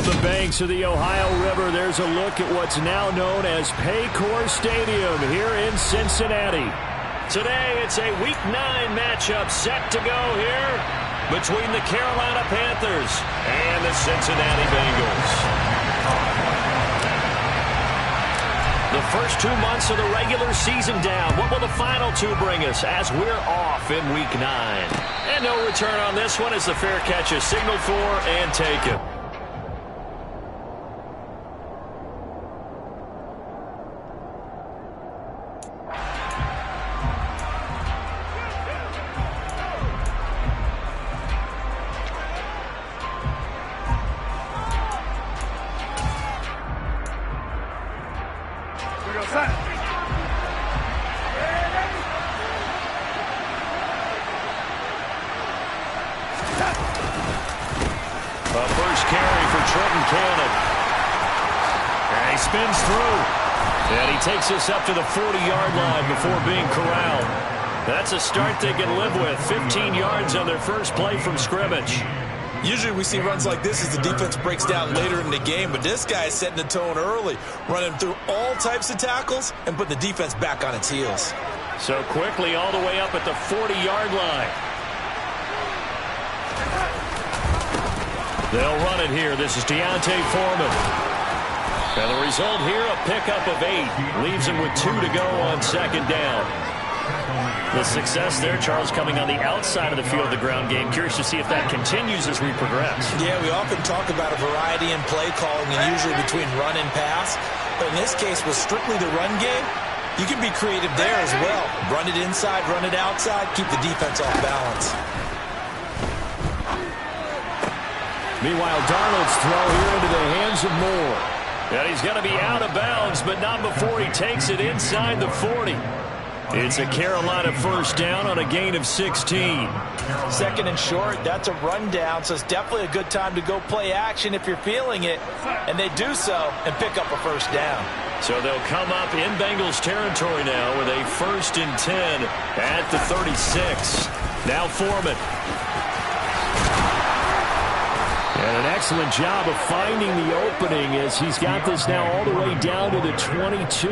From the banks of the Ohio River, there's a look at what's now known as Paycor Stadium here in Cincinnati. Today, it's a Week 9 matchup set to go here between the Carolina Panthers and the Cincinnati Bengals. The first 2 months of the regular season down. What will the final two bring us as we're off in Week 9? And no return on this one as the fair catch is signaled for and taken. A first carry for Trenton Cannon. And he spins through. And he takes us up to the 40-yard line before being corralled. That's a start they can live with. 15 yards on their first play from scrimmage. Usually we see runs like this as the defense breaks down later in the game, but this guy is setting the tone early, running through all types of tackles and putting the defense back on its heels. So quickly all the way up at the 40-yard line. They'll run it here. This is D'Onta Foreman. And the result here, a pickup of 8. Leaves him with 2 to go on second down. The success there, Charles, coming on the outside of the field of the ground game. Curious to see if that continues as we progress. Yeah, we often talk about a variety in play calling and usually between run and pass. But in this case, with strictly the run game, you can be creative there as well. Run it inside, run it outside, keep the defense off balance. Meanwhile, Darnold's throw here into the hands of Moore. And he's going to be out of bounds, but not before he takes it inside the 40. It's a Carolina first down on a gain of 16. Second and short, that's a rundown, so it's definitely a good time to go play action if you're feeling it. And they do so and pick up a first down. So they'll come up in Bengals territory now with a 1st and 10 at the 36. Now Foreman. And an excellent job of finding the opening as he's got this now all the way down to the 22.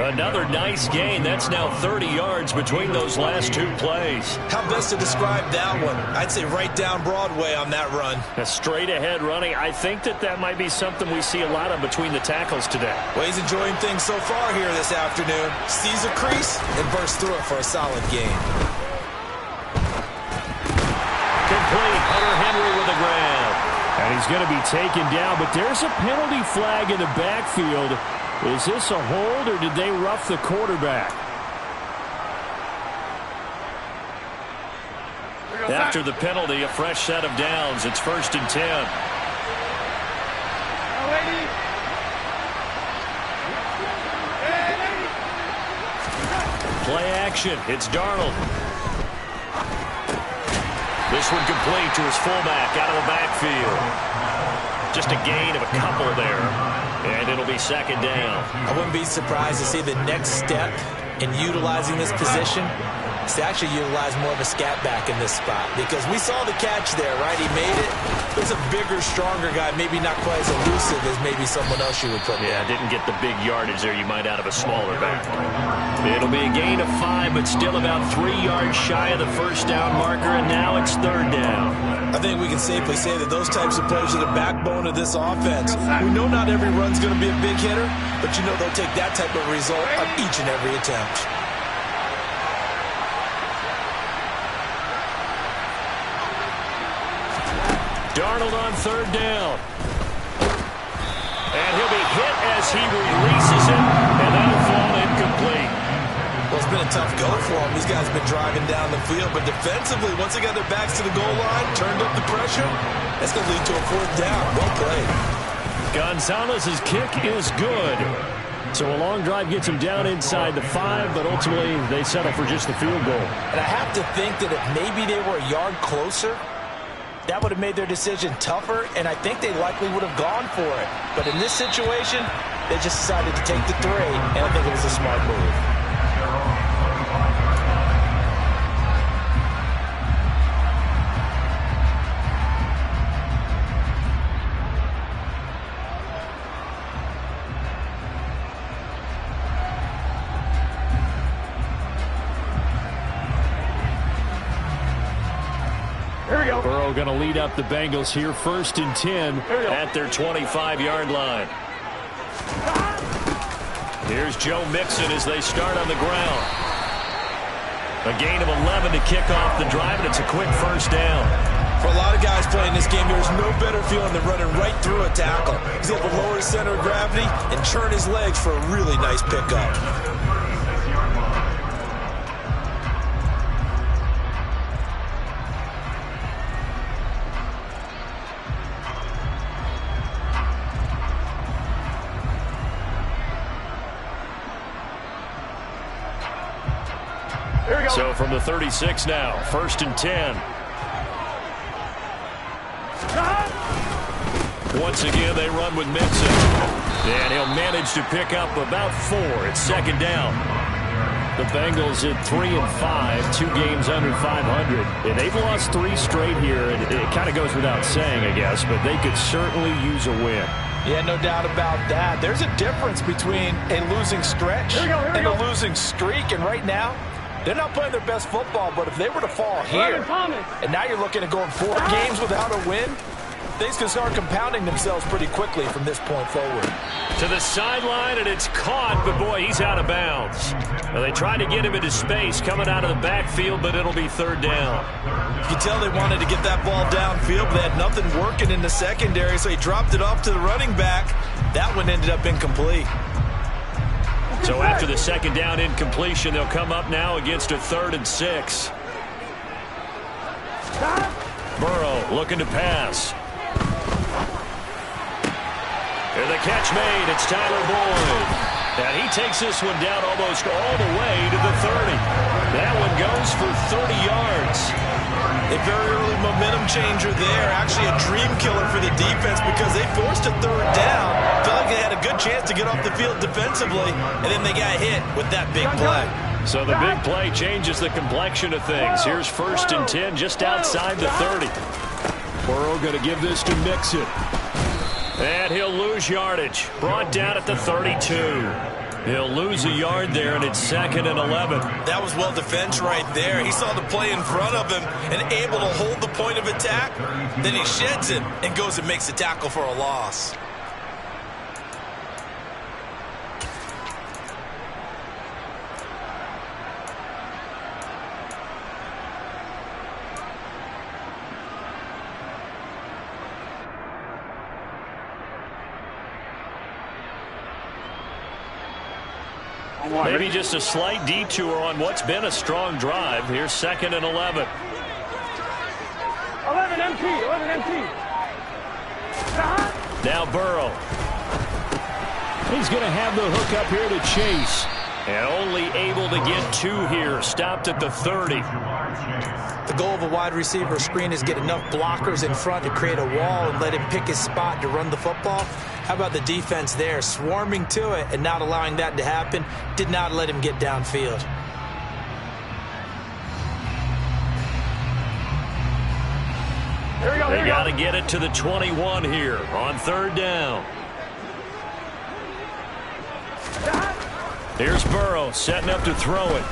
Another nice gain. That's now 30 yards between those last 2 plays. How best to describe that one? I'd say right down Broadway on that run. A straight ahead running. I think that might be something we see a lot of between the tackles today. Well, he's enjoying things so far here this afternoon. Sees a crease and bursts through it for a solid gain. Complete. Hunter Henry with a grab. And he's going to be taken down, but there's a penalty flag in the backfield. Is this a hold, or did they rough the quarterback? After the penalty, a fresh set of downs. It's 1st and 10. Play action. It's Darnold. This one complete to his fullback out of the backfield. Just a gain of a couple there. And it'll be second down. I wouldn't be surprised to see the next step in utilizing this position is to actually utilize more of a scat back in this spot. Because we saw the catch there, right? He made it. There's a bigger, stronger guy, maybe not quite as elusive as maybe someone else you would put there. Yeah, didn't get the big yardage there you might out of a smaller back. It'll be a gain of 5, but still about 3 yards shy of the first down marker, and now it's 3rd down. I think we can safely say that those types of plays are the backbone of this offense. We know not every run's going to be a big hitter, but you know they'll take that type of result on each and every attempt. Darnold on 3rd down. And he'll be hit as he releases it, and that'll fall incomplete. Well, it's been a tough go for them. These guys have been driving down the field, but defensively, once they got their backs to the goal line, turned up the pressure, that's going to lead to a 4th down. Well played. Gonzalez's kick is good. So a long drive gets him down inside the 5, but ultimately they settle for just the field goal. And I have to think that if maybe they were a yard closer, that would have made their decision tougher, and I think they likely would have gone for it. But in this situation, they just decided to take the 3, and I think it was a smart move. Burrow going to lead up the Bengals here, 1st and 10 at their 25-yard line. Here's Joe Mixon as they start on the ground. A gain of 11 to kick off the drive, and it's a quick 1st down. For a lot of guys playing this game, there's no better feeling than running right through a tackle. He's able to lower his center of gravity and churn his legs for a really nice pickup. So from the 36 now, 1st and 10. Once again, they run with Mixon. And he'll manage to pick up about 4. It's 2nd down. The Bengals at 3-5, 2 games under 500. And they've lost 3 straight here. And it kind of goes without saying, I guess, but they could certainly use a win. Yeah, no doubt about that. There's a difference between a losing stretch and a losing streak. And right now, they're not playing their best football, but if they were to fall here, and now you're looking at going 4 games without a win, things can start compounding themselves pretty quickly from this point forward. To the sideline, and it's caught, but boy, he's out of bounds. Well, they tried to get him into space coming out of the backfield, but it'll be 3rd down. You can tell they wanted to get that ball downfield, but they had nothing working in the secondary, so he dropped it off to the running back. That one ended up incomplete. So after the 2nd down incompletion, they'll come up now against a 3rd and 6. Burrow looking to pass. And the catch made. It's Tyler Boyd. And he takes this one down almost all the way to the 30. That one goes for 30 yards. A very early momentum changer there. Actually a dream killer for the defense because they forced a 3rd down. Felt like they had a good chance to get off the field defensively, and then they got hit with that big play. So the big play changes the complexion of things. Here's 1st and 10 just outside the 30. Burrow going to give this to Mixon. And he'll lose yardage. Brought down at the 32. He'll lose a yard there, and it's 2nd and 11. That was well defense right there. He saw the play in front of him and able to hold the point of attack. Then he sheds it and goes and makes a tackle for a loss. Maybe just a slight detour on what's been a strong drive. Here's 2nd and 11. 11 MT. Now Burrow. He's going to have the hook up here to Chase. And only able to get 2 here. Stopped at the 30. The goal of a wide receiver screen is get enough blockers in front to create a wall and let him pick his spot to run the football. How about the defense there, swarming to it and not allowing that to happen? Did not let him get downfield. They got to get it to the 21 here on 3rd down. Here's Burrow setting up to throw it.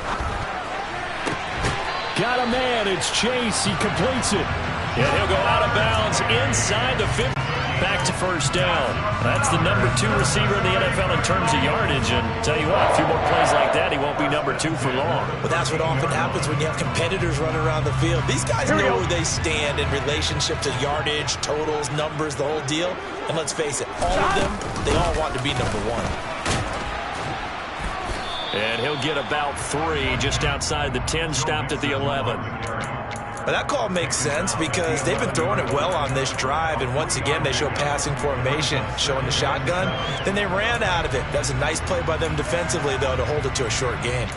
Got a man. It's Chase. He completes it. And he'll go out of bounds inside the 50. Back to 1st down. That's the number 2 receiver in the NFL in terms of yardage. And tell you what, a few more plays like that, he won't be number 2 for long. But that's what often happens when you have competitors running around the field. These guys know where they stand in relationship to yardage, totals, numbers, the whole deal. And let's face it, all of them, they all want to be number 1. And he'll get about 3 just outside the 10, stopped at the 11. Well, that call makes sense because they've been throwing it well on this drive, and once again, they show passing formation, showing the shotgun. Then they ran out of it. That's a nice play by them defensively, though, to hold it to a short gain.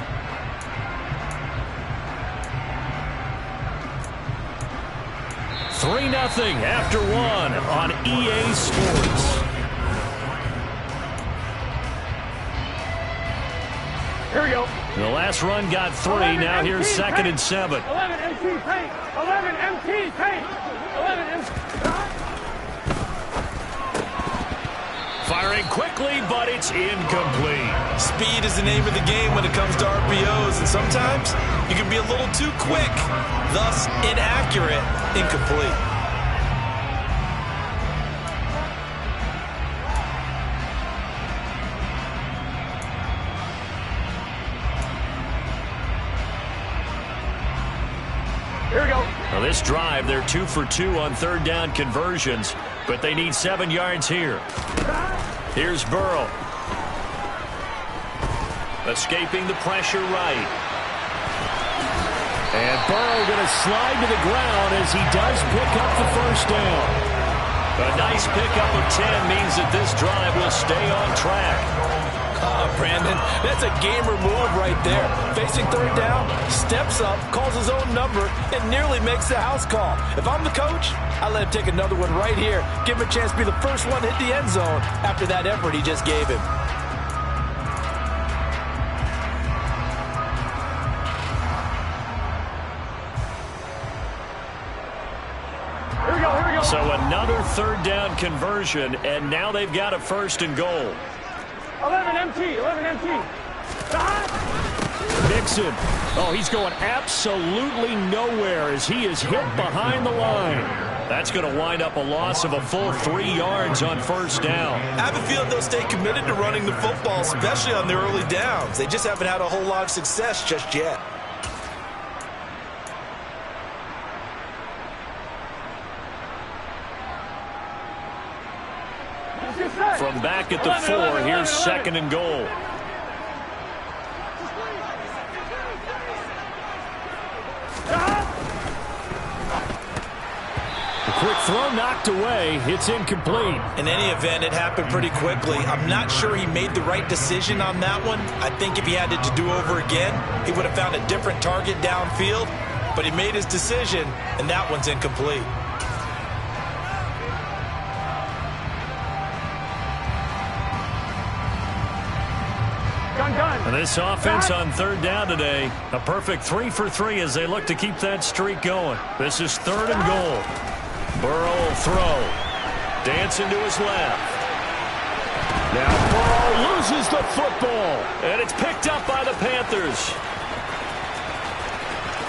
$3-0 after 1 on EA Sports. Here we go. The last run got 3. Now here's 2nd and 7. 11 MT paint. 11 MT paint. 11 MT. Firing quickly, but it's incomplete. Speed is the name of the game when it comes to RPOs, and sometimes you can be a little too quick, thus inaccurate, incomplete. Here we go. Well, this drive, they're 2 for 2 on third down conversions, but they need 7 yards here. Here's Burrow. Escaping the pressure right. And Burrow going to slide to the ground as he does pick up the first down. A nice pickup of 10 means that this drive will stay on track. Brandon, that's a gamer move right there. Facing third down, steps up, calls his own number, and nearly makes the house call. If I'm the coach, I let him take another one right here. Give him a chance to be the first one to hit the end zone after that effort he just gave him. Here we go. So another third down conversion, and now they've got a first and goal. 11 MT. Mixon. Oh, he's going absolutely nowhere as he is hit behind the line. That's going to wind up a loss of a full 3 yards on first down. I have a feeling they'll stay committed to running the football, especially on their early downs. They just haven't had a whole lot of success just yet. From back at the 4, here's second and goal. A quick throw knocked away. It's incomplete. In any event, it happened pretty quickly. I'm not sure he made the right decision on that one. I think if he had it to do over again, he would have found a different target downfield. But he made his decision, and that one's incomplete. And this offense on third down today, a perfect 3 for 3 as they look to keep that streak going. This is third and goal. Burrow will throw. Dancing to his left. Now Burrow loses the football. And it's picked up by the Panthers.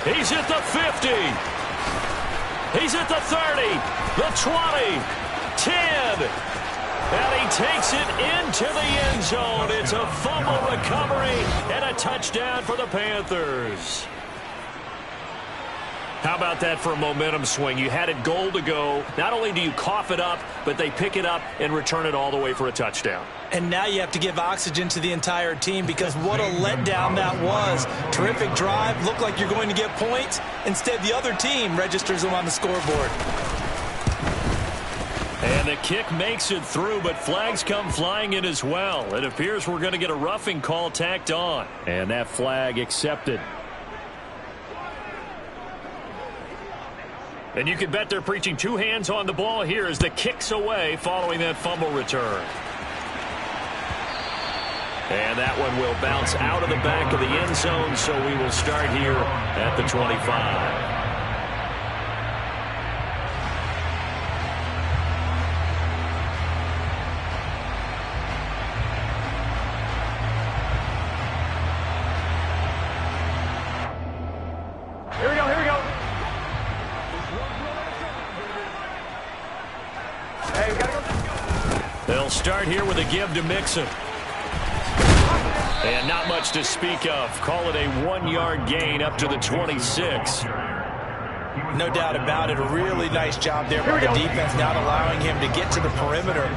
He's at the 50. He's at the 30. The 20. 10. And he takes it into the end zone. It's a fumble recovery and a touchdown for the Panthers. How about that for a momentum swing? You had it goal to go. Not only do you cough it up, but they pick it up and return it all the way for a touchdown. And now you have to give oxygen to the entire team because what a letdown that was. Terrific drive. Looked like you're going to get points. Instead, the other team registers them on the scoreboard. And the kick makes it through, but flags come flying in as well. It appears we're going to get a roughing call tacked on. And that flag accepted. And you can bet they're preaching 2 hands on the ball here as the kick's away following that fumble return. And that one will bounce out of the back of the end zone, so we will start here at the 25. They'll start here with a give to Mixon. And not much to speak of. Call it a 1-yard gain up to the 26. No doubt about it. A really nice job there by the defense, not allowing him to get to the perimeter.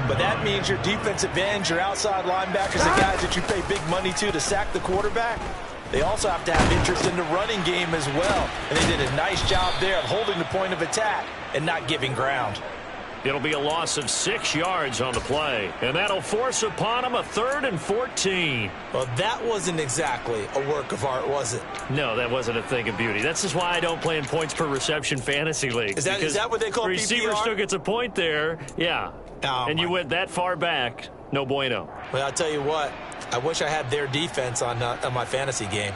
But that means your defensive ends, your outside linebackers, the guys that you pay big money to sack the quarterback, they also have to have interest in the running game as well. And they did a nice job there of holding the point of attack and not giving ground. It'll be a loss of 6 yards on the play. And that'll force upon him a 3rd and 14. Well, that wasn't exactly a work of art, was it? No, that wasn't a thing of beauty. That's just why I don't play in points per reception fantasy league. Is that what they call PPR? Receiver still gets a point there. Yeah. Oh, and you went that far back. No bueno. Well, I'll tell you what. I wish I had their defense on my fantasy game.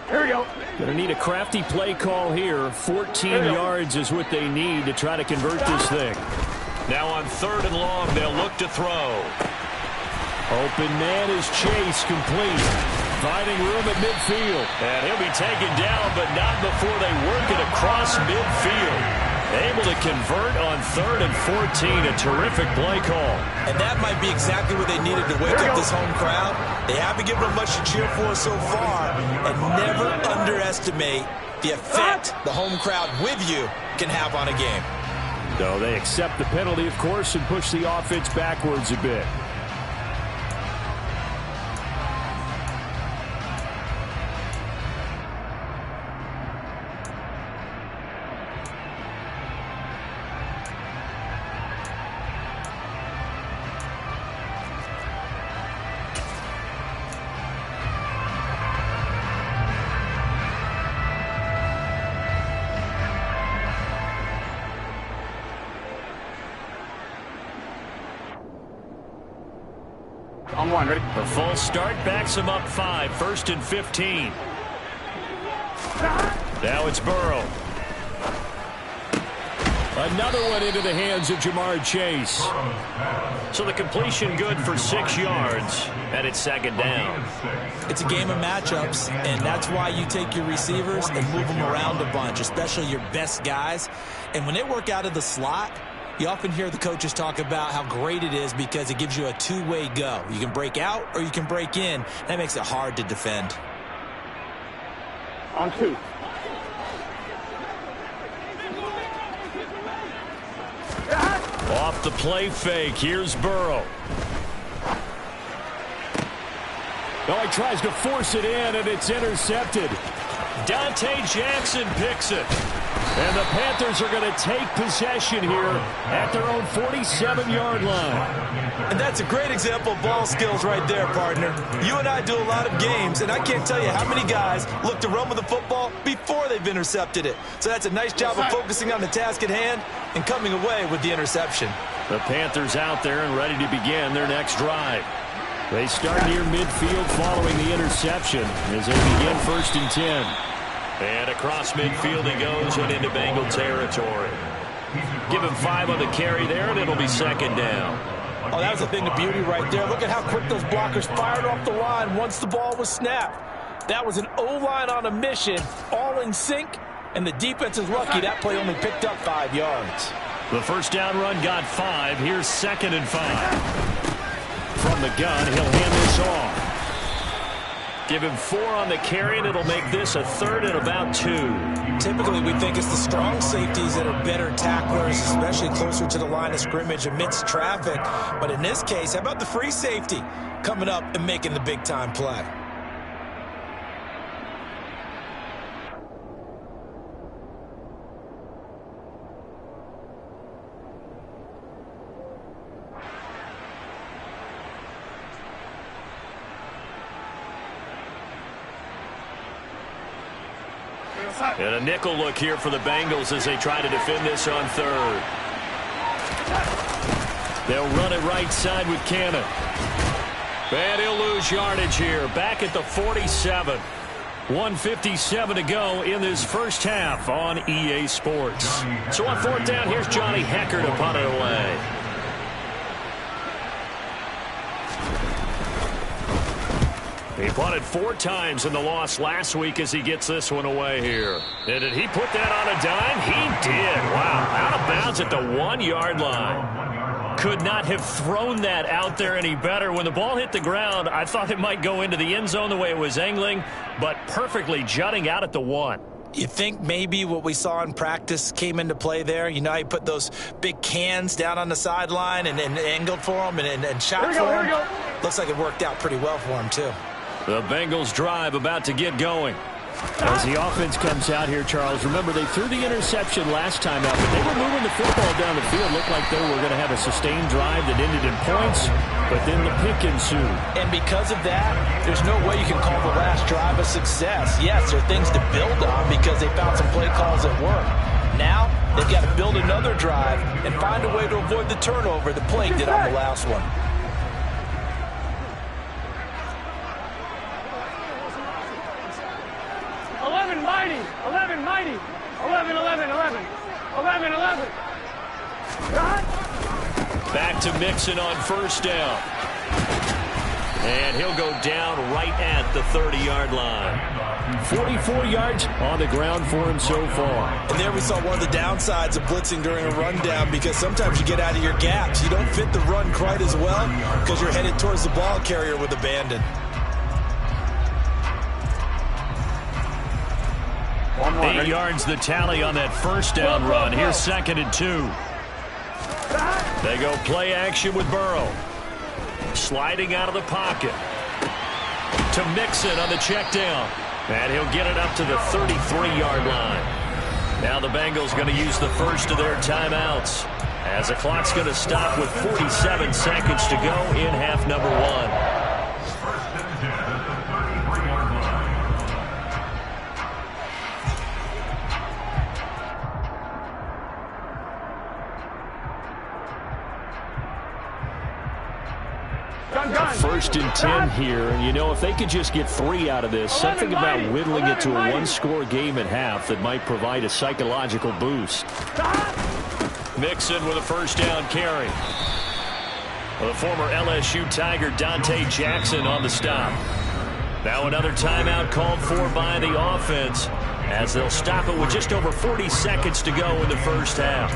Here we go. Going to need a crafty play call here. 14 yards is what they need to try to convert this thing. Now on 3rd and long, they'll look to throw. Open man is Chase, complete. Finding room at midfield. And he'll be taken down, but not before they work it across midfield. Able to convert on 3rd and 14. A terrific play call. And that might be exactly what they needed to wake up this home crowd. They haven't given them much to cheer for so far. And never underestimate the effect the home crowd with you can have on a game. So they accept the penalty, of course, and push the offense backwards a bit. On one, ready? The false start backs him up 5. 1st and 15. Now it's Burrow. Another one into the hands of Jamar Chase. So the completion good for 6 yards, and it's 2nd down. It's a game of matchups, and that's why you take your receivers and move them around a bunch, especially your best guys. And when they work out of the slot, you often hear the coaches talk about how great it is because it gives you a two-way go. You can break out or you can break in. That makes it hard to defend. On 2. Off the play fake, here's Burrow. Oh, he tries to force it in, and it's intercepted. Dante Jackson picks it. And the Panthers are going to take possession here at their own 47-yard line. And that's a great example of ball skills right there, partner. You and I do a lot of games, and I can't tell you how many guys look to run with the football before they've intercepted it. So that's a nice job of focusing on the task at hand and coming away with the interception. The Panthers out there and ready to begin their next drive. They start near midfield following the interception as they begin 1st and 10. And across midfield he goes and into Bengal territory. Give him 5 on the carry there, and it'll be 2nd down. Oh, that was a thing of beauty right there. Look at how quick those blockers fired off the line once the ball was snapped. That was an O-line on a mission, all in sync, and the defense is lucky that play only picked up 5 yards. The first down run got 5. Here's 2nd and 5. From the gun, he'll hand this off. Give him 4 on the carry, and it'll make this a 3rd and about 2. Typically, we think it's the strong safeties that are better tacklers, especially closer to the line of scrimmage amidst traffic. But in this case, how about the free safety coming up and making the big-time play? And a nickel look here for the Bengals as they try to defend this on 3rd. They'll run it right side with Cannon. And he'll lose yardage here. Back at the 47. 1:57 to go in this first half on EA Sports. So on 4th down, here's Johnny Hekker to punt it away. He punted 4 times in the loss last week as he gets this one away here. And did he put that on a dime? He did. Wow. Out of bounds at the 1-yard line. Could not have thrown that out there any better. When the ball hit the ground, I thought it might go into the end zone the way it was angling, but perfectly jutting out at the 1. You think maybe what we saw in practice came into play there? You know, he put those big cans down on the sideline and angled for him and shot for him. Here we go. Looks like it worked out pretty well for him, too. The Bengals drive about to get going. As the offense comes out here, Charles, remember they threw the interception last time out, but they were moving the football down the field. Looked like they were going to have a sustained drive that ended in points, but then the pick ensued. And because of that, there's no way you can call the last drive a success. Yes, there are things to build on because they found some play calls that work. Now, they've got to build another drive and find a way to avoid the turnover the play did on the last one. Mighty. 11. Back to Mixon on 1st down. And he'll go down right at the 30-yard line. 44 yards on the ground for him so far. And there we saw one of the downsides of blitzing during a rundown, because sometimes you get out of your gaps. You don't fit the run quite as well because you're headed towards the ball carrier with abandon. 8 yards the tally on that first down run. Here's 2nd and 2. They go play action with Burrow. Sliding out of the pocket to Mixon on the check down. And he'll get it up to the 33-yard line. Now the Bengals going to use the first of their timeouts, as the clock's going to stop with 47 seconds to go in half number 1. First and 10 here, and you know, if they could just get 3 out of this, something about whittling it to a one-score game at half that might provide a psychological boost. Mixon with a first down carry. The former LSU Tiger Dante Jackson on the stop. Now another timeout called for by the offense, as they'll stop it with just over 40 seconds to go in the first half.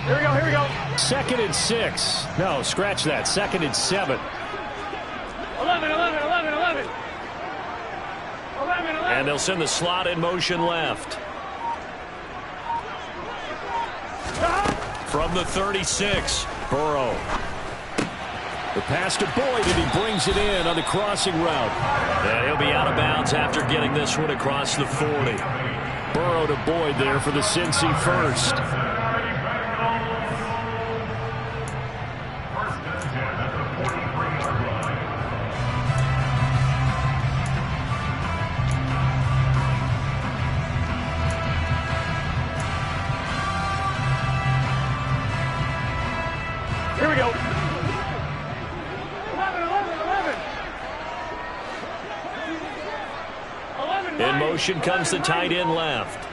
Here we go. 2nd and 6. No, scratch that. 2nd and 7. 11. And they'll send the slot in motion left. From the 36, Burrow. The pass to Boyd, and he brings it in on the crossing route. And he'll be out of bounds after getting this one across the 40. Burrow to Boyd there for the Cincy first. Here we go. 11. In motion comes the tight end left.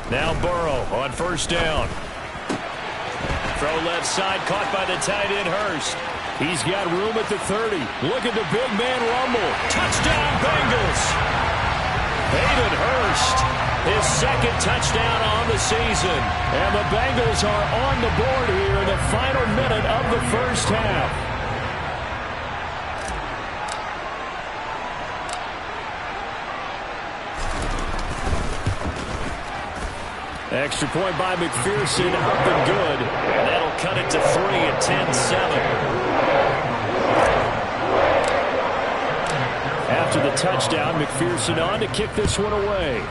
Now Burrow on first down. Throw left side, caught by the tight end Hurst. He's got room at the 30. Look at the big man rumble. Touchdown Bengals. Hayden Hurst, his 2nd touchdown on the season. And the Bengals are on the board here in the final minute of the first half. Extra point by McPherson, up and good. And that'll cut it to 3 at 10-7. After the touchdown, McPherson on to kick this one away.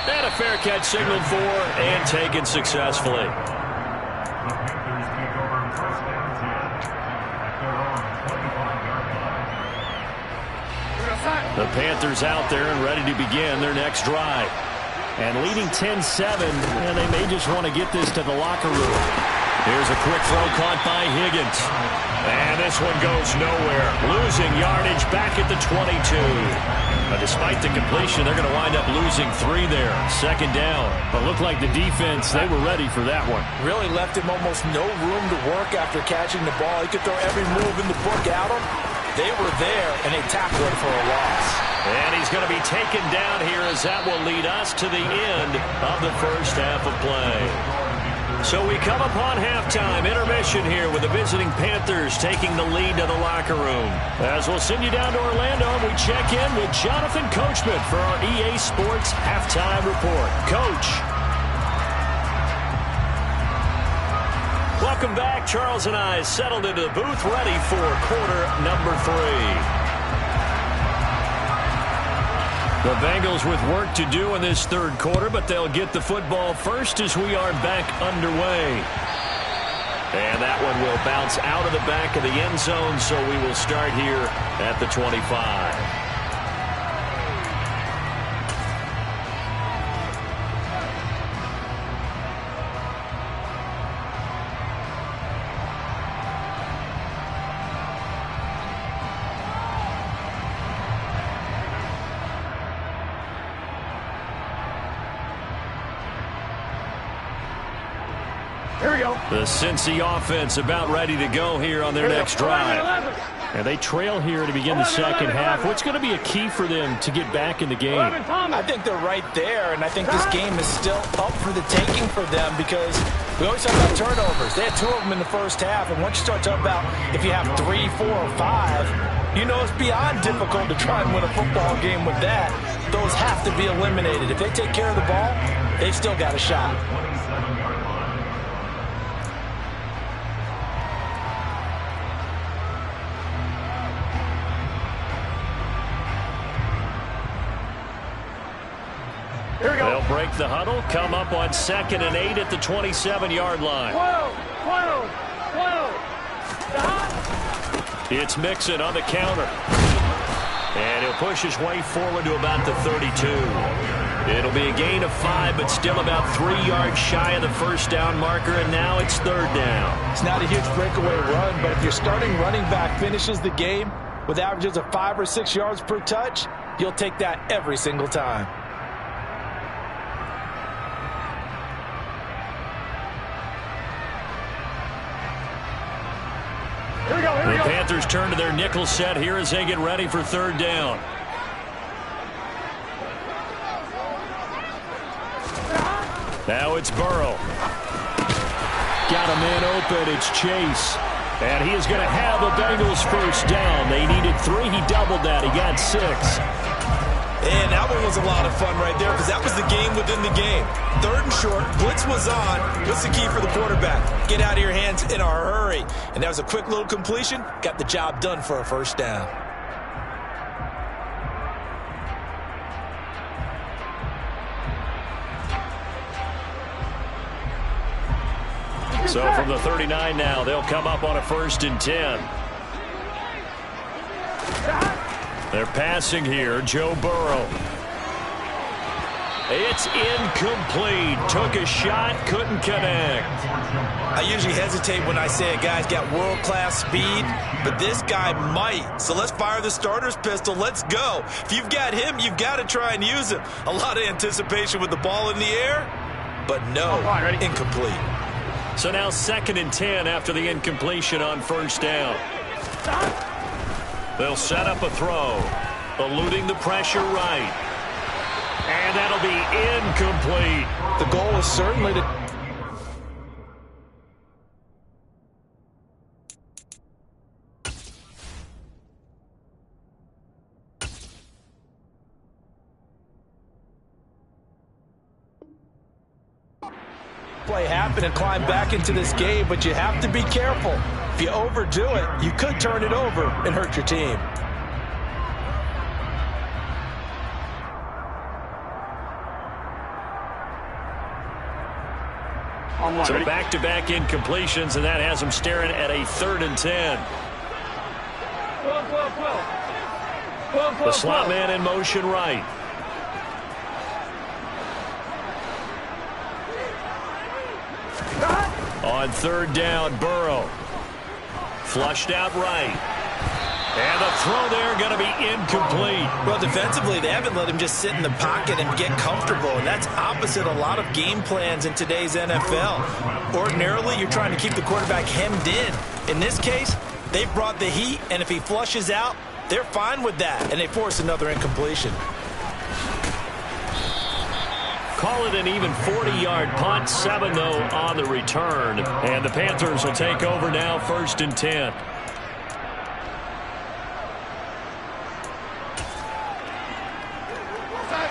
And a fair catch signaled for and taken successfully. The Panthers out there and ready to begin their next drive. And leading 10-7, and they may just want to get this to the locker room. Here's a quick throw caught by Higgins. And this one goes nowhere. Losing yardage back at the 22. But despite the completion, they're going to wind up losing 3 there. 2nd down. But looked like the defense, they were ready for that one. Really left him almost no room to work after catching the ball. He could throw every move in the book at him. They were there, and they tackled him for a loss. And he's going to be taken down here, as that will lead us to the end of the first half of play. So we come upon halftime, intermission here with the visiting Panthers taking the lead to the locker room. As we'll send you down to Orlando, and we check in with Jonathan Coachman for our EA Sports Halftime Report. Coach. Welcome back. Charles and I settled into the booth, ready for quarter number 3. The Bengals with work to do in this 3rd quarter, but they'll get the football first as we are back underway. And that one will bounce out of the back of the end zone, so we will start here at the 25. Here we go. The Cincy offense about ready to go here on their next drive. 11. And they trail here to begin the second half. What's going to be a key for them to get back in the game? I think they're right there, and I think this game is still up for the taking for them because we always talk about turnovers. They had 2 of them in the first half, and once you start talking about if you have 3, 4, or 5, you know it's beyond difficult to try and win a football game with that. Those have to be eliminated. If they take care of the ball, they've still got a shot. They'll break the huddle, come up on 2nd and 8 at the 27-yard line. 12. It's Mixon on the counter. And he'll push his way forward to about the 32. It'll be a gain of 5, but still about 3 yards shy of the first down marker, and now it's 3rd down. It's not a huge breakaway run, but if your starting running back finishes the game with averages of 5 or 6 yards per touch, you'll take that every single time. The Panthers turn to their nickel set here as they get ready for 3rd down. Now it's Burrow. Got a man open. It's Chase. And he is going to have the Bengals first down. They needed 3. He doubled that. He got 6. And that one was a lot of fun right there because that was the game within the game. 3rd and short, blitz was on. What's the key for the quarterback? Get out of your hands in a hurry. And that was a quick little completion. Got the job done for a first down. So from the 39 now, they'll come up on a 1st and 10. They're passing here. Joe Burrow. It's incomplete. Took a shot, couldn't connect. I usually hesitate when I say a guy's got world-class speed, but this guy might. So let's fire the starter's pistol. Let's go. If you've got him, you've got to try and use him. A lot of anticipation with the ball in the air, but no, incomplete. So now 2nd and 10 after the incompletion on 1st down. They'll set up a throw, eluding the pressure right. And that'll be incomplete. The goal is certainly to play happen and climb back into this game, but you have to be careful. If you overdo it, you could turn it over and hurt your team. So back-to-back incompletions, and that has them staring at a 3rd and 10. 12. The slot man in motion right. On 3rd down, Burrow. Flushed out right. And the throw there going to be incomplete. Well, defensively, they haven't let him just sit in the pocket and get comfortable, and that's opposite a lot of game plans in today's NFL. Ordinarily, you're trying to keep the quarterback hemmed in. In this case, they've brought the heat, and if he flushes out, they're fine with that, and they force another incompletion. Call it an even 40-yard punt, 7 though on the return. And the Panthers will take over now, 1st and 10.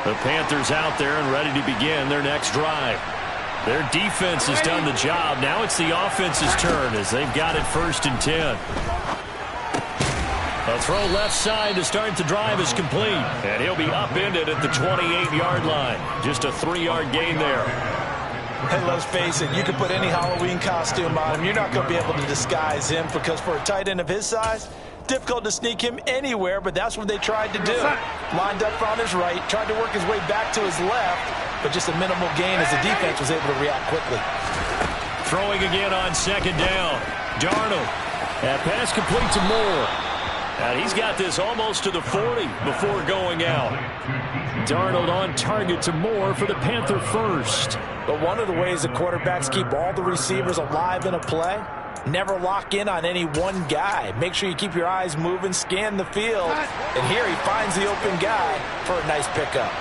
The Panthers out there and ready to begin their next drive. Their defense has done the job. Now it's the offense's turn as they've got it 1st and 10. A throw left side to start the drive is complete. And he'll be upended at the 28-yard line. Just a 3-yard gain there. And let's face it, you can put any Halloween costume on him. You're not going to be able to disguise him because for a tight end of his size, difficult to sneak him anywhere, but that's what they tried to do. Lined up on his right, tried to work his way back to his left, but just a minimal gain as the defense was able to react quickly. Throwing again on second down. Darnold. That pass complete to Moore. And he's got this almost to the 40 before going out. Darnold on target to Moore for the Panther first. But one of the ways the quarterbacks keep all the receivers alive in a play, never lock in on any one guy. Make sure you keep your eyes moving, scan the field. And here he finds the open guy for a nice pickup.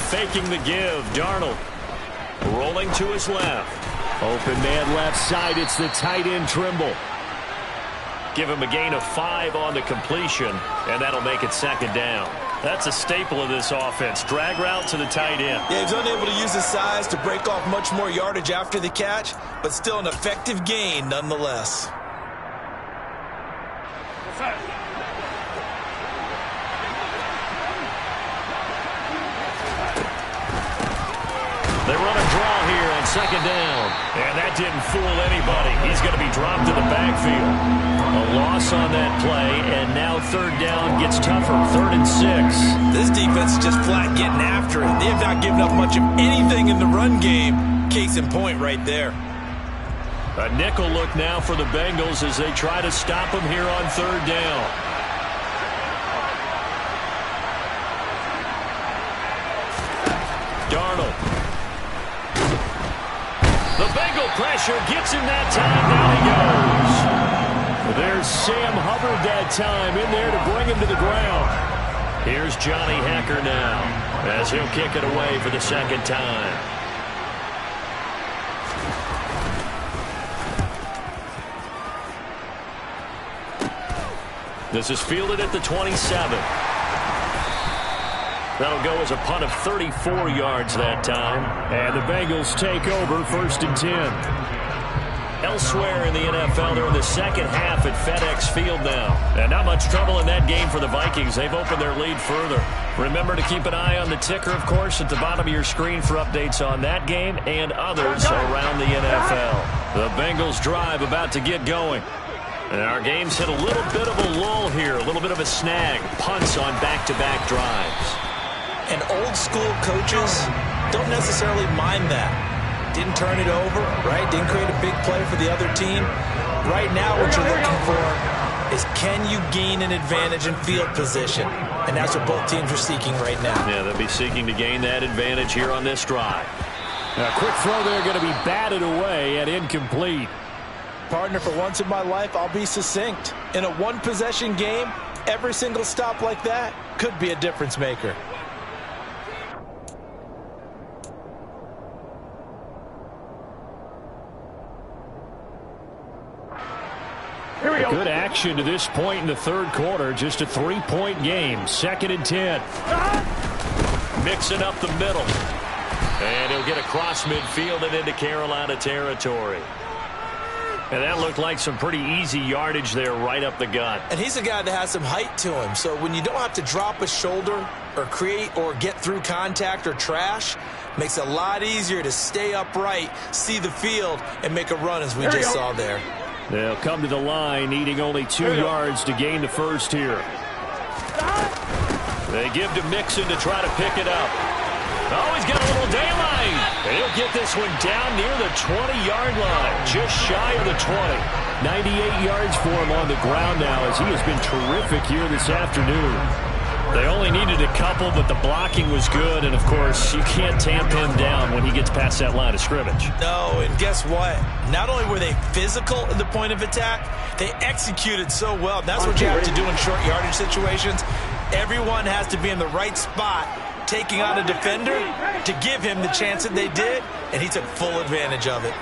Faking the give. Darnold rolling to his left. Open man left side. It's the tight end Trimble. Give him a gain of 5 on the completion, and that'll make it second down. That's a staple of this offense. Drag route to the tight end. Yeah, he's unable to use his size to break off much more yardage after the catch, but still an effective gain nonetheless. They run a draw here on second down. And that didn't fool anybody. He's going to be dropped in the backfield. A loss on that play, and now third down gets tougher. 3rd and 6. This defense is just flat getting after it. They have not given up much of anything in the run game. Case in point right there. A nickel look now for the Bengals as they try to stop him here on third down. Darnold. The Bengal pressure gets him that time. Down he goes. There's Sam Hubbard that time in there to bring him to the ground. Here's Johnny Hekker now as he'll kick it away for the second time. This is fielded at the 27. That'll go as a punt of 34 yards that time. And the Bengals take over 1st and 10. Elsewhere in the NFL, they're in the second half at FedEx Field now. And not much trouble in that game for the Vikings. They've opened their lead further. Remember to keep an eye on the ticker, of course, at the bottom of your screen for updates on that game and others around the NFL. The Bengals drive about to get going. And our game's hit a little bit of a lull here, a little bit of a snag. Punts on back-to-back drives. And old school coaches don't necessarily mind that. Didn't turn it over, right? Didn't create a big play for the other team. Right now what you're looking for is can you gain an advantage in field position? And that's what both teams are seeking right now. Yeah, they'll be seeking to gain that advantage here on this drive. A quick throw there going to be batted away and incomplete. Partner, for once in my life, I'll be succinct. In a one-possession game, every single stop like that could be a difference maker. Good action to this point in the third quarter. Just a 3-point game. 2nd and 10. Mixing up the middle. And he'll get across midfield and into Carolina territory. And that looked like some pretty easy yardage there right up the gut. And he's a guy that has some height to him. So when you don't have to drop a shoulder or create or get through contact or trash, makes it a lot easier to stay upright, see the field, and make a run as we just saw there. They'll come to the line, needing only 2 yards to gain the first here. They give to Mixon to try to pick it up. Oh, he's got a little daylight. And he'll get this one down near the 20-yard line, just shy of the 20. 98 yards for him on the ground now as he has been terrific here this afternoon. They only needed a couple, but the blocking was good. And, of course, you can't tamp him down when he gets past that line of scrimmage. No, and guess what? Not only were they physical at the point of attack, they executed so well. That's what you have to do in short yardage situations. Everyone has to be in the right spot, taking on a defender to give him the chance that they did, and he took full advantage of it.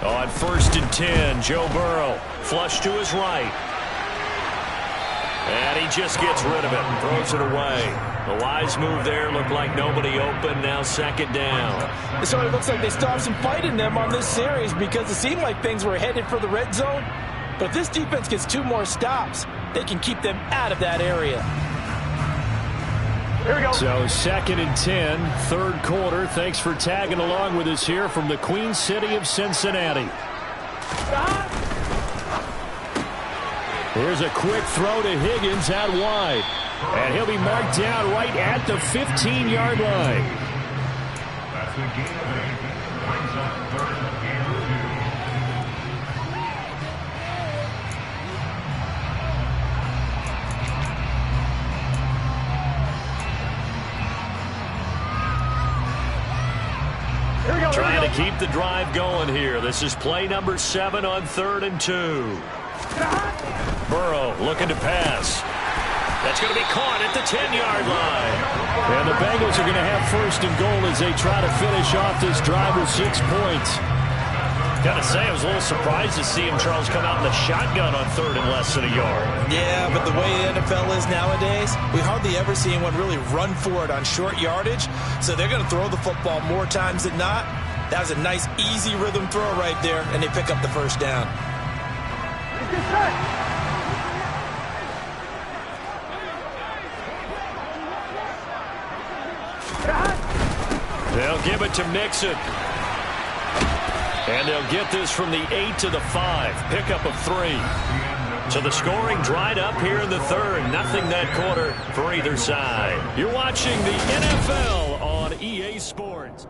On 1st and 10, Joe Burrow, flush to his right. And he just gets rid of it and throws it away. A wise move there. Looked like nobody open. Now 2nd down. So it looks like they stopped some fight in them on this series because it seemed like things were headed for the red zone. But if this defense gets 2 more stops, they can keep them out of that area. Here we go. So 2nd and 10, 3rd quarter. Thanks for tagging along with us here from the Queen City of Cincinnati. Here's a quick throw to Higgins out wide. And he'll be marked down right at the 15-yard line. That's the game. Brings up 3rd and 2. Here we go. Trying to keep the drive going here. This is play number 7 on 3rd and 2. Burrow looking to pass. That's going to be caught at the 10-yard line. And the Bengals are going to have 1st and goal as they try to finish off this drive with 6 points. Got to say, I was a little surprised to see him, Charles, come out in the shotgun on 3rd and less than a yard. Yeah, but the way the NFL is nowadays, we hardly ever see anyone really run for it on short yardage. So they're going to throw the football more times than not. That was a nice, easy rhythm throw right there, and they pick up the 1st down. They'll give it to Mixon. And they'll get this from the 8 to the 5. Pickup of 3. So the scoring dried up here in the 3rd. Nothing that quarter for either side. You're watching the NFL on EA Sports.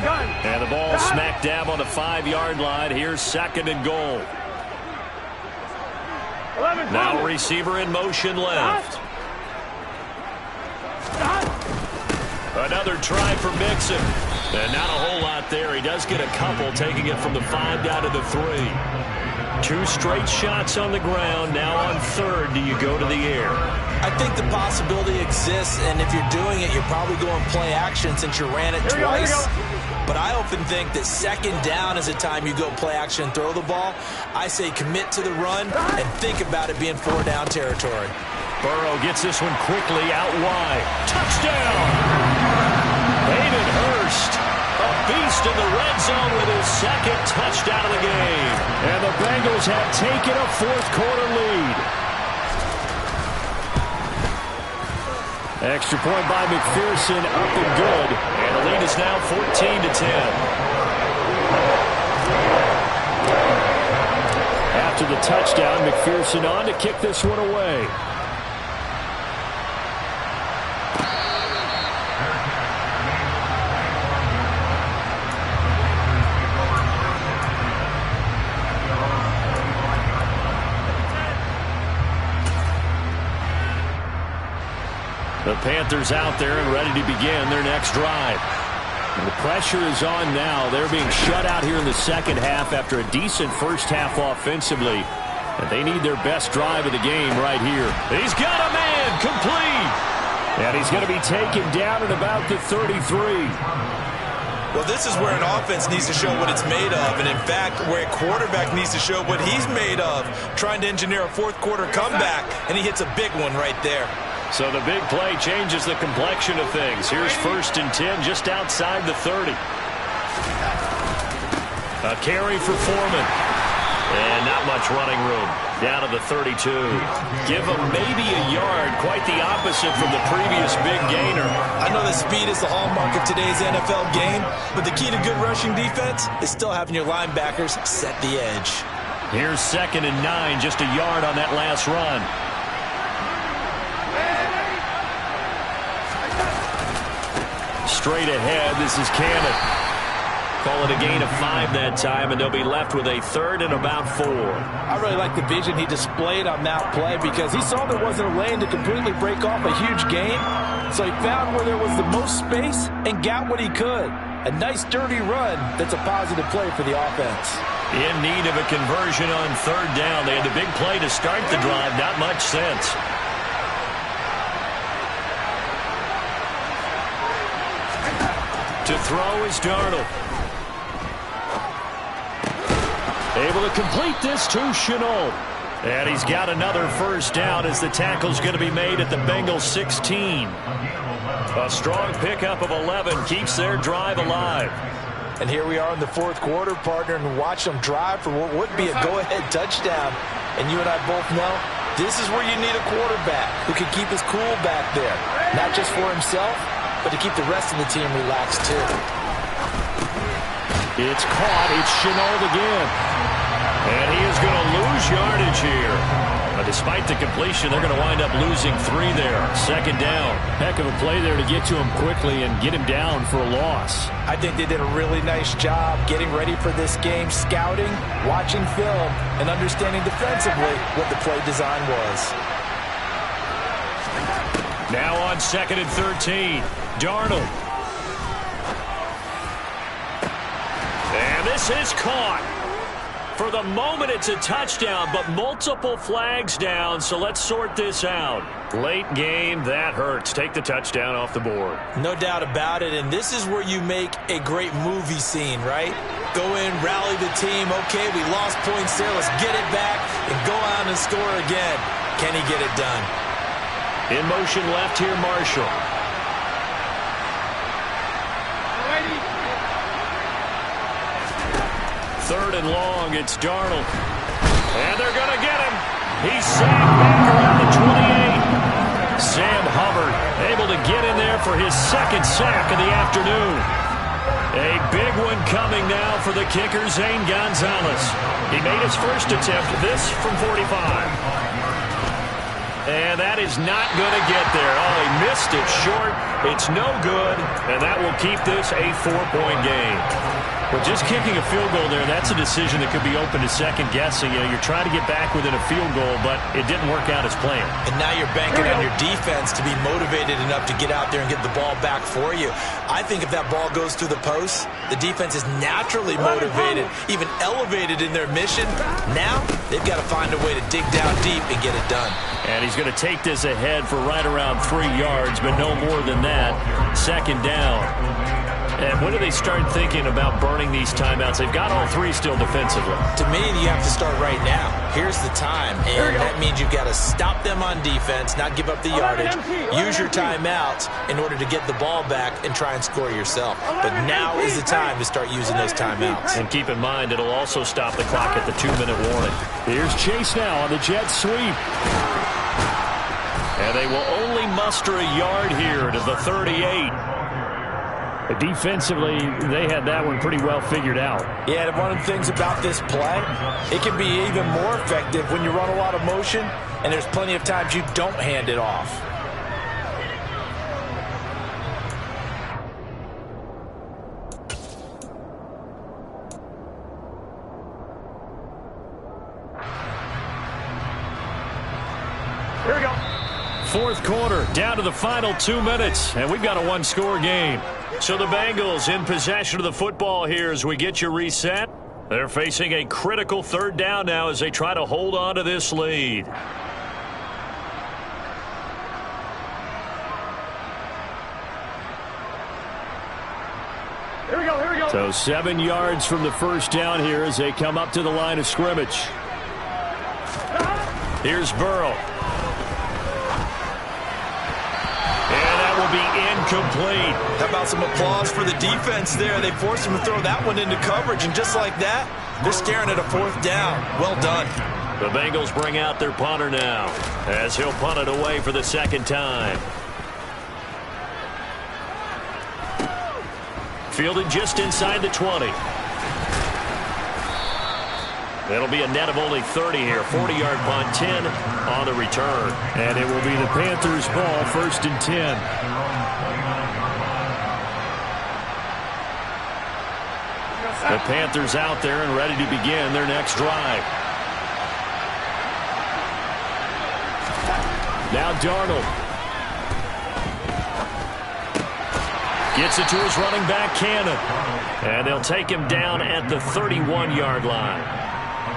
Gun. And the ball smack dab on the 5-yard line. Here's 2nd and goal. 11. Now receiver in motion left. Another try for Mixon. And not a whole lot there. He does get a couple, taking it from the 5 down to the 3. 2 straight shots on the ground. Now on 3rd, do you go to the air? I think the possibility exists, and if you're doing it, you're probably going play action since you ran it twice. But I often think that 2nd down is the time you go play action and throw the ball. I say commit to the run and think about it being 4-down territory. Burrow gets this one quickly out wide. Touchdown! Hayden Hurst, a beast in the red zone with his 2nd touchdown of the game. And the Bengals have taken a 4th quarter lead. Extra point by McPherson, up and good. And the lead is now 14-10. After the touchdown, McPherson on to kick this one away. The Panthers out there and ready to begin their next drive. And the pressure is on now. They're being shut out here in the 2nd half after a decent 1st half offensively. And they need their best drive of the game right here. He's got a man complete. And he's going to be taken down at about the 33. Well, this is where an offense needs to show what it's made of. And, in fact, where a quarterback needs to show what he's made of, trying to engineer a 4th quarter comeback. And he hits a big one right there. So the big play changes the complexion of things. Here's 1st and 10 just outside the 30. A carry for Foreman. And not much running room. Down to the 32. Give him maybe a yard. Quite the opposite from the previous big gainer. I know that speed is the hallmark of today's NFL game, but the key to good rushing defense is still having your linebackers set the edge. Here's 2nd and 9. Just a yard on that last run. Straight ahead, this is Cannon. Call it a gain of 5 that time, and they'll be left with a 3rd and about 4. I really like the vision he displayed on that play because he saw there wasn't a lane to completely break off a huge gain. So he found where there was the most space and got what he could. A nice dirty run that's a positive play for the offense. In need of a conversion on 3rd down. They had the big play to start the drive. Not much sense. To throw is Darnold. Able to complete this to Shenault. And he's got another first down as the tackle's going to be made at the Bengals 16. A strong pickup of 11 keeps their drive alive. And here we are in the fourth quarter, partner, and watch them drive for what would be a go-ahead touchdown. And you and I both know this is where you need a quarterback who can keep his cool back there. Not just for himself, but to keep the rest of the team relaxed too. It's caught. It's Shenault again. And he is going to lose yardage here. But despite the completion, they're going to wind up losing 3 there. Second down. Heck of a play there to get to him quickly and get him down for a loss. I think they did a really nice job getting ready for this game, scouting, watching film, and understanding defensively what the play design was. Now on 2nd and 13, Darnold. And this is caught. For the moment, it's a touchdown, but multiple flags down, so let's sort this out. Late game, that hurts. Take the touchdown off the board. No doubt about it, and this is where you make a great movie scene, right? Go in, rally the team. Okay, we lost points there. Let's get it back and go out and score again. Can he get it done? In motion left here, Marshall. Third and long, it's Darnold. And they're going to get him. He's sacked back around the 28. Sam Hubbard able to get in there for his second sack of the afternoon. A big one coming now for the kicker, Zane Gonzalez. He made his first attempt, this from 45. And that is not going to get there. Oh, he missed it short. It's no good, and that will keep this a 4-point game. But just kicking a field goal there, that's a decision that could be open to second guessing. You know, you're trying to get back within a field goal, but it didn't work out as planned. And now you're banking on your defense to be motivated enough to get out there and get the ball back for you. I think if that ball goes through the post, the defense is naturally motivated, even elevated in their mission. Now they've got to find a way to dig down deep and get it done. And he's going to take this ahead for right around 3 yards, but no more than that. Second down. And when do they start thinking about burning these timeouts? They've got all 3 still defensively. To me, you have to start right now. Here's the time, and that means you've got to stop them on defense, not give up the yardage, use your timeouts in order to get the ball back and try and score yourself. But now is the time to start using those timeouts. And keep in mind, it'll also stop the clock at the 2-minute warning. Here's Chase now on the jet sweep. And they will only muster a yard here to the 38. Defensively, they had that one pretty well figured out. Yeah, and one of the things about this play, it can be even more effective when you run a lot of motion, and there's plenty of times you don't hand it off. Here we go. Fourth quarter, down to the final 2 minutes, and we've got a 1-score game. So the Bengals in possession of the football here as we get you reset. They're facing a critical third down now as they try to hold on to this lead. Here we go, here we go. So 7 yards from the first down here as they come up to the line of scrimmage. Here's Burrow. Will be incomplete. How about some applause for the defense there? They forced him to throw that one into coverage, and just like that, they're staring at a fourth down. Well done. The Bengals bring out their punter now as he'll punt it away for the second time. Fielded just inside the 20. It'll be a net of only 30 here. 40-yard punt, 10 on the return. And it will be the Panthers' ball, 1st and 10. The Panthers out there and ready to begin their next drive. Now Darnold. Gets it to his running back, Cannon. And they'll take him down at the 31-yard line.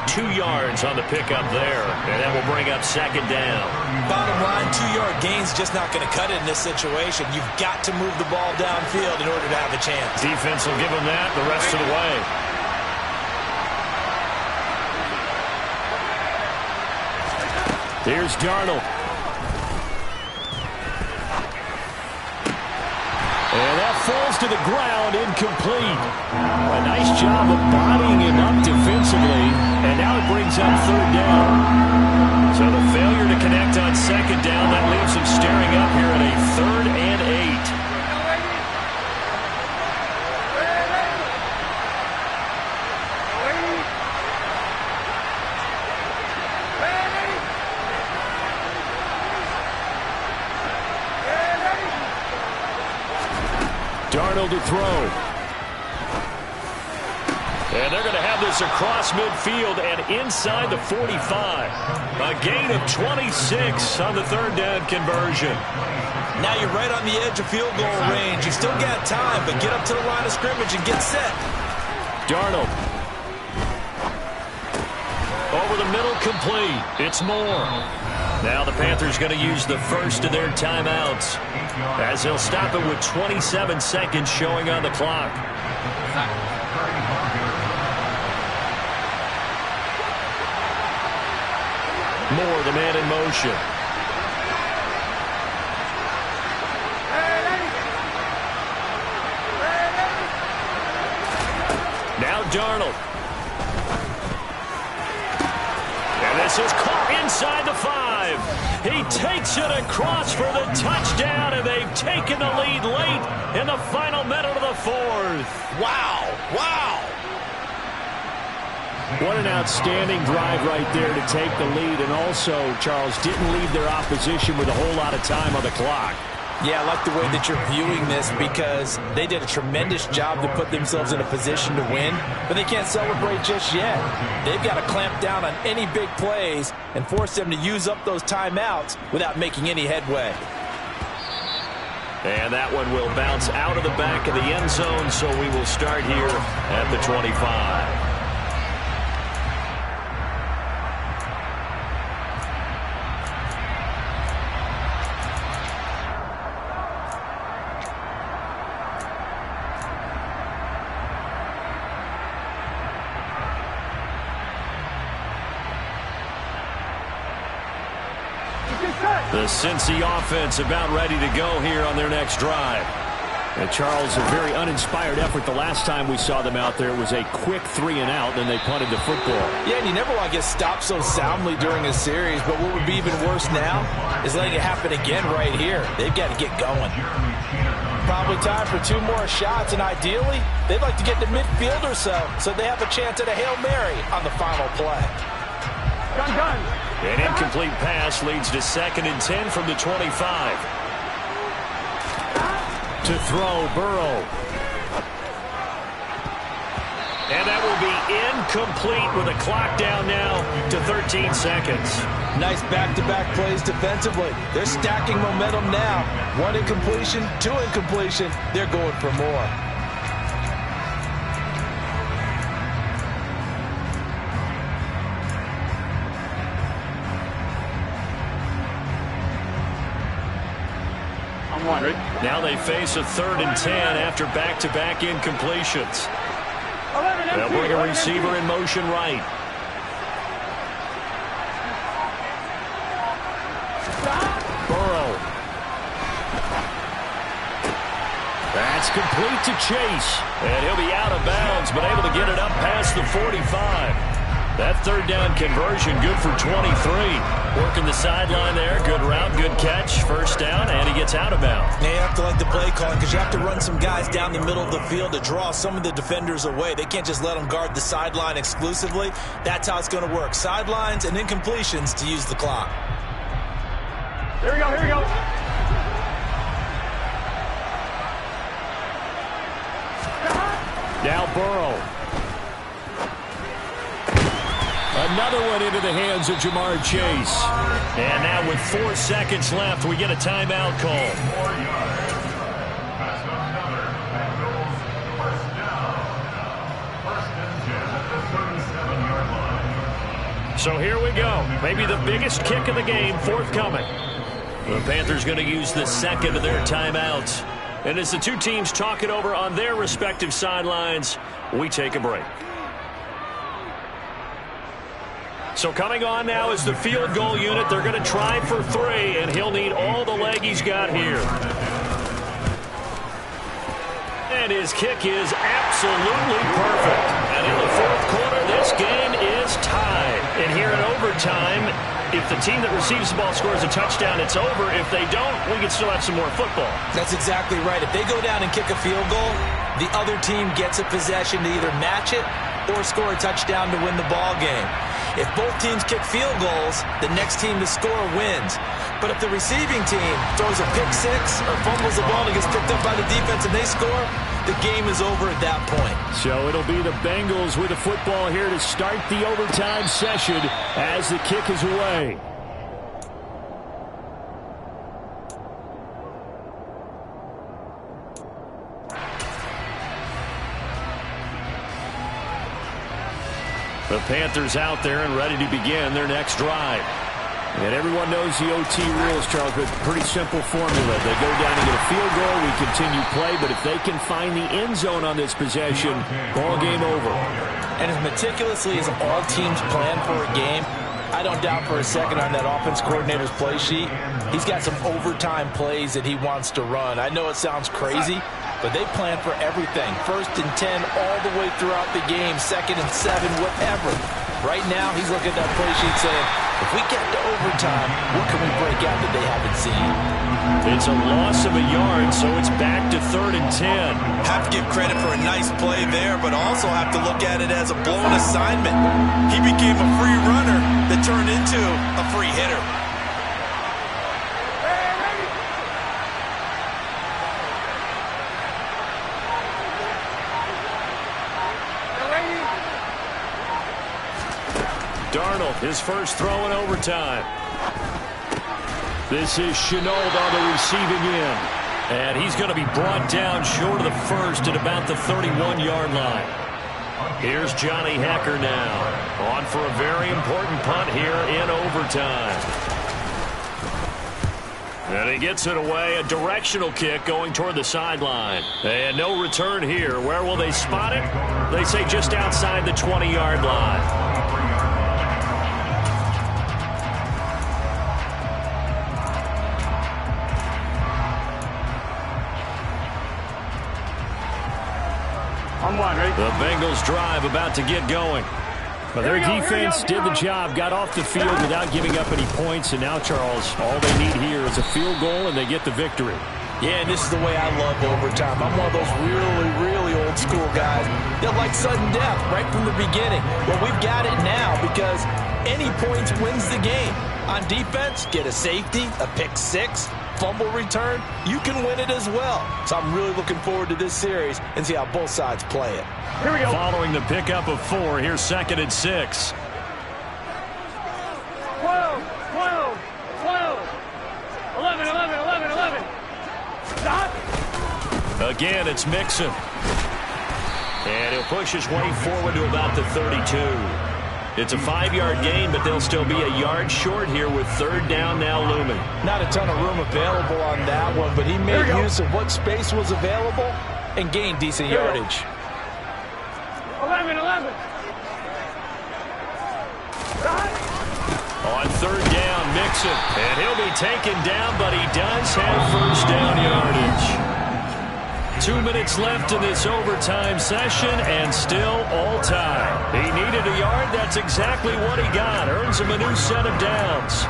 2 yards on the pickup there, and that will bring up second down. Bottom line, 2-yard gain's just not going to cut it in this situation. You've got to move the ball downfield in order to have a chance. Defense will give them that the rest of the way. Here's Darnold. And that falls to the ground, incomplete. A nice job of bodying him up defensively, and now it brings up third down. So the failure to connect on second down, that leaves him staring up here at a 3rd and 8. Darnold to throw. And they're going to have this across midfield and inside the 45. A gain of 26 on the 3rd down conversion. Now you're right on the edge of field goal range. You still got time, but get up to the line of scrimmage and get set. Darnold. Over the middle, complete. It's Moore. Now the Panthers going to use the first of their timeouts, as they'll stop it with 27 seconds showing on the clock. Moore, the man in motion. Now Darnold. And this is caught inside the 5. He takes it across for the touchdown, and they've taken the lead late in the final minute of the 4th. Wow. Wow. What an outstanding drive right there to take the lead, and also, Charles, didn't leave their opposition with a whole lot of time on the clock. Yeah, I like the way that you're viewing this, because they did a tremendous job to put themselves in a position to win, but they can't celebrate just yet. They've got to clamp down on any big plays and force them to use up those timeouts without making any headway. And that one will bounce out of the back of the end zone, so we will start here at the 25. The Cincy offense about ready to go here on their next drive. And Charles, a very uninspired effort the last time we saw them out there. It was a quick 3-and-out, then they punted the football. Yeah, and you never want to get stopped so soundly during a series, but what would be even worse now is letting it happen again right here. They've got to get going. Probably time for 2 more shots, and ideally, they'd like to get to midfield or so they have a chance at a Hail Mary on the final play. Gun. An incomplete pass leads to 2nd and 10 from the 25. To throw, Burrow. And that will be incomplete with a clock down now to 13 seconds. Nice back-to-back plays defensively. They're stacking momentum now. 1 incompletion, 2 incompletion. They're going for more. Now they face a 3rd and 10 after back-to-back incompletions. They'll bring a receiver in motion right. Burrow. That's complete to Chase. And he'll be out of bounds, but able to get it up past the 45. That 3rd down conversion good for 23. Working the sideline there. Good route, good catch. 1st down, and he gets out of bounds. Now you have to like the play calling, because you have to run some guys down the middle of the field to draw some of the defenders away. They can't just let them guard the sideline exclusively. That's how it's going to work. Sidelines and incompletions to use the clock. Here we go. Now Burrow. Another one into the hands of Jamar Chase. And now with 4 seconds left, we get a timeout call. 4 yards. Pass another. That goes first down. 1st and 10 at the 37-yard line. So here we go. Maybe the biggest kick of the game forthcoming. The Panthers going to use the 2nd of their timeouts. And as the 2 teams talk it over on their respective sidelines, we take a break. So coming on now is the field goal unit. They're going to try for 3, and he'll need all the leg he's got here. And his kick is absolutely perfect. And in the fourth quarter, this game is tied. And here in overtime, if the team that receives the ball scores a touchdown, it's over. If they don't, we can still have some more football. That's exactly right. If they go down and kick a field goal, the other team gets a possession to either match it or score a touchdown to win the ball game. If both teams kick field goals, the next team to score wins. But if the receiving team throws a pick six or fumbles the ball and gets picked up by the defense and they score, the game is over at that point. So it'll be the Bengals with the football here to start the overtime session as the kick is away. The Panthers out there and ready to begin their next drive. And everyone knows the OT rules, Charles, but pretty simple formula. They go down and get a field goal, we continue play, but if they can find the end zone on this possession, ball game over. And as meticulously as all teams plan for a game, I don't doubt for a second on that offense coordinator's play sheet, he's got some overtime plays that he wants to run. I know it sounds crazy, but they plan for everything. 1st and 10 all the way throughout the game, 2nd and 7, whatever. Right now, he's looking at that play sheet saying, if we get to overtime, what can we break out that they haven't seen? It's a loss of a yard, so it's back to 3rd and 10. Have to give credit for a nice play there, but also have to look at it as a blown assignment. He became a free runner that turned into a free hitter. Darnold, his first throw in overtime. This is Shenault on the receiving end. And he's going to be brought down short of the first at about the 31-yard line. Here's Johnny Hekker now. On for a very important punt here in overtime. And he gets it away. A directional kick going toward the sideline. And no return here. Where will they spot it? They say just outside the 20-yard line. The Bengals drive about to get going. But their defense did the job, got off the field without giving up any points. And now, Charles, all they need here is a field goal, and they get the victory. Yeah, and this is the way I love overtime. I'm one of those really, really old school guys that like sudden death right from the beginning. Well, we've got it now because any points wins the game. On defense, get a safety, a pick six, fumble return, you can win it as well. So I'm really looking forward to this series and see how both sides play it. Here we go. Following the pickup of 4, here's 2nd and 6. 12, 12, 12, 11, 11, 11, 11. Stop. Again, it's Mixon. And he'll push his way forward to about the 32. It's a 5-yard gain, but they'll still be a yard short here with 3rd down now looming. Not a ton of room available on that one, but he made use of what space was available and gained decent yardage. 11, 11. On 3rd down, Mixon. And he'll be taken down, but he does have 1st down yardage. 2 minutes left in this overtime session, and still all tied. He needed a yard. That's exactly what he got. Earns him a new set of downs.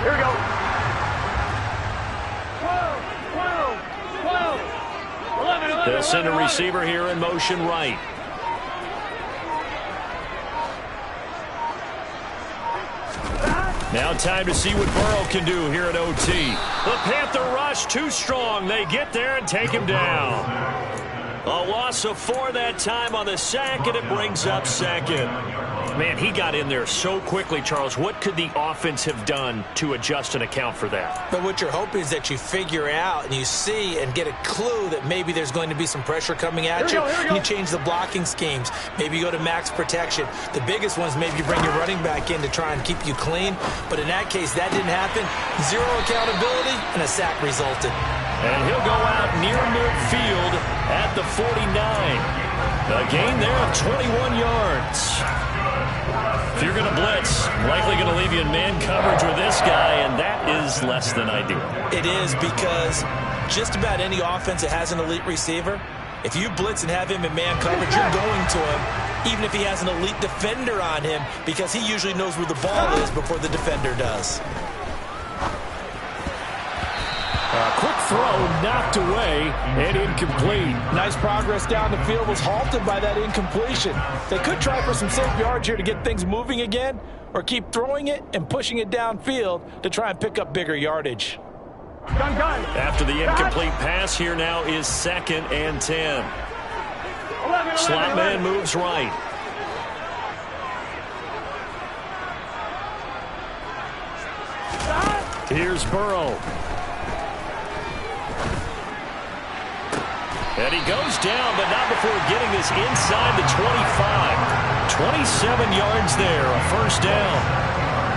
Here we go. 12, 12, 12, 11, 11. They'll send a receiver here in motion right. Now time to see what Burrow can do here at OT. The Panther rush too strong. They get there and take him down. A loss of 4 that time on the sack, and it brings up 2nd. Man, he got in there so quickly, Charles. What could the offense have done to adjust and account for that? But what you're hoping is that you figure out and you see and get a clue that maybe there's going to be some pressure coming at you. You change the blocking schemes. Maybe you go to max protection. The biggest ones, maybe you bring your running back in to try and keep you clean. But in that case, that didn't happen. Zero accountability, and a sack resulted. And he'll go out near midfield at the 49. A gain there of 21 yards. If you're going to blitz, likely going to leave you in man coverage with this guy, and that is less than ideal. It is, because just about any offense that has an elite receiver, if you blitz and have him in man coverage, you're going to him, even if he has an elite defender on him, because he usually knows where the ball is before the defender does. A quick throw knocked away and incomplete. Nice progress down the field, was halted by that incompletion. They could try for some safe yards here to get things moving again, or keep throwing it and pushing it downfield to try and pick up bigger yardage. After the incomplete pass, here now is 2nd and 10. Slot man moves right. Here's Burrow. And he goes down, but not before getting this inside the 25. 27 yards there, a first down.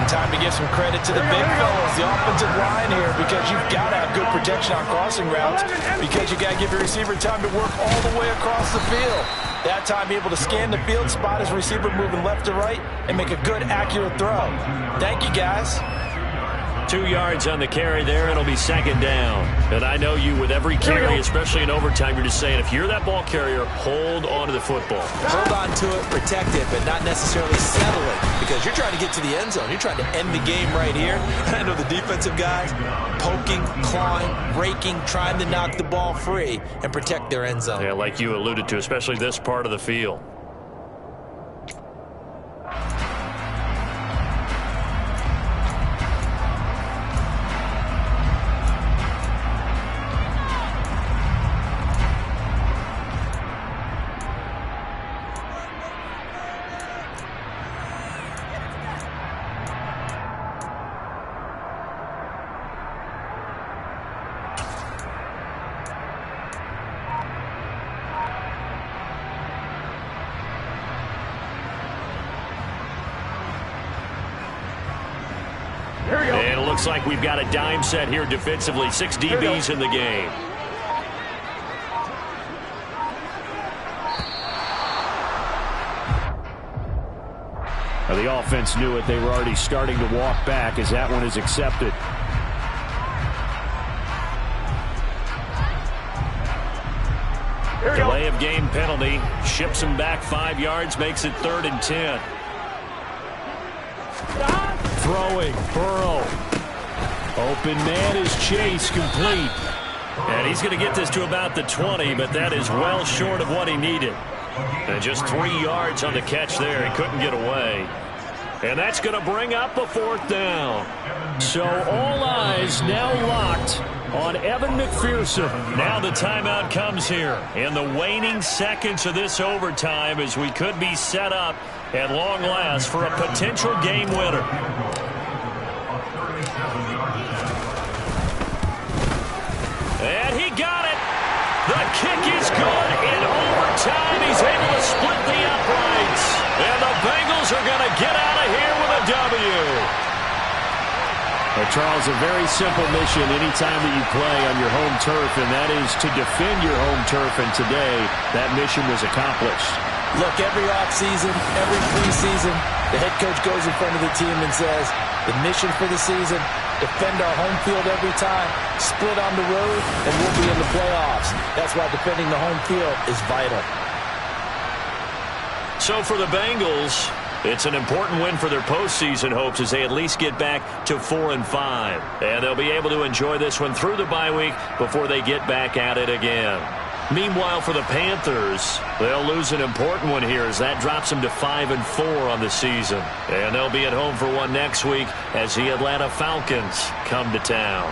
And time to give some credit to the big fellas, the offensive line here, because you've got to have good protection on crossing routes, because you got to give your receiver time to work all the way across the field. That time, be able to scan the field, spot his receiver moving left to right, and make a good, accurate throw. Thank you, guys. 2 yards on the carry there, and it'll be 2nd down. And I know you, with every carry, especially in overtime, you're just saying, if you're that ball carrier, hold on to the football. Hold on to it, protect it, but not necessarily settle it, because you're trying to get to the end zone. You're trying to end the game right here. And I know the defensive guys poking, clawing, raking, trying to knock the ball free and protect their end zone. Yeah, like you alluded to, especially this part of the field. And it looks like we've got a dime set here defensively. 6 DBs in the game. Now the offense knew it. They were already starting to walk back as that one is accepted. Delay of game penalty. Ships him back 5 yards. Makes it 3rd and 10. Throwing, Burrow. Open man is Chase, complete. And he's going to get this to about the 20, but that is well short of what he needed. And just 3 yards on the catch there. He couldn't get away. And that's going to bring up a 4th down. So all eyes now locked on Evan McPherson. Now the timeout comes here in the waning seconds of this overtime, as we could be set up at long last for a potential game winner. And he got it. The kick is good in overtime. He's able to split the uprights. And the Bengals are going to get out of here with a W. Well, Charles, a very simple mission anytime that you play on your home turf, and that is to defend your home turf. And today, that mission was accomplished. Look, every offseason, every preseason, the head coach goes in front of the team and says, the mission for the season, defend our home field every time, split on the road, and we'll be in the playoffs. That's why defending the home field is vital. So for the Bengals, it's an important win for their postseason hopes as they at least get back to 4-5. And they'll be able to enjoy this one through the bye week before they get back at it again. Meanwhile, for the Panthers, they'll lose an important one here as that drops them to 5-4 on the season. And they'll be at home for one next week as the Atlanta Falcons come to town.